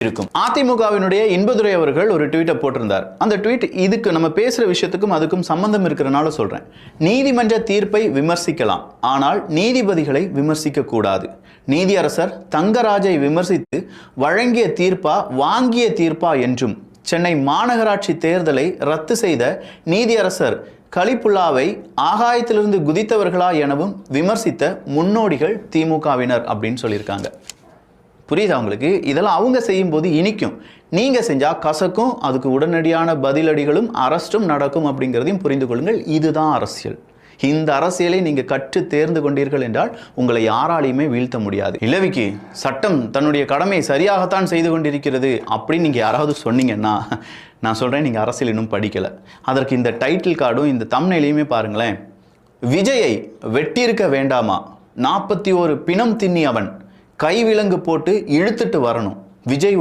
இருக்கும். அதிமுகவினுடைய இன்பதுரை அவர்கள் ஒரு ட்வீட்டை போட்டிருந்தார். அந்த ட்வீட் இதுக்கு நம்ம பேசுற விஷயத்துக்கும் அதுக்கும் சம்பந்தம் இருக்கிறனால சொல்றேன். நீதிமன்ற தீர்ப்பை விமர்சிக்கலாம், ஆனால் நீதிபதிகளை விமர்சிக்க கூடாது. நீதியரசர் தங்கராஜை விமர்சித்து வழங்கிய தீர்ப்பா வாங்கிய தீர்ப்பா என்றும், சென்னை மாநகராட்சி தேர்தலை ரத்து செய்த நீதியரசர் கலிப்புல்லாவை ஆகாயத்திலிருந்து குதித்தவர்களா எனவும் விமர்சித்த முன்னோடிகள் திமுகவினர் அப்படின்னு சொல்லியிருக்காங்க. புரியுதா உங்களுக்கு? இதெல்லாம் அவங்க செய்யும்போது இனிக்கும், நீங்க செஞ்சா கசக்கும். அதுக்கு உடனடியான பதிலடிகளும் அரஸ்டும் நடக்கும் அப்படிங்கிறதையும் புரிந்து கொள்ளுங்கள். இதுதான் அரசியல். இந்த அரசியலை நீங்க கற்று தேர்ந்து கொண்டீர்கள் என்றால் உங்களை யாராலையுமே வீழ்த்த முடியாது. இளவிக்கு சட்டம் தன்னுடைய கடமையை சரியாகத்தான் செய்து கொண்டிருக்கிறது அப்படின்னு நீங்க யாராவது சொன்னீங்கன்னா நான் சொல்றேன், நீங்க அரசியல் இன்னும் படிக்கல. அதற்கு இந்த டைட்டில் கார்டும் இந்த தம்ப்நெயிலையுமே பாருங்களேன். விஜயை வெட்டியிருக்க வேண்டாமா, 41 பிணம் தின்னி அவன் கைவிலங்கு போட்டு இழுத்துட்டு வரணும். விஜய்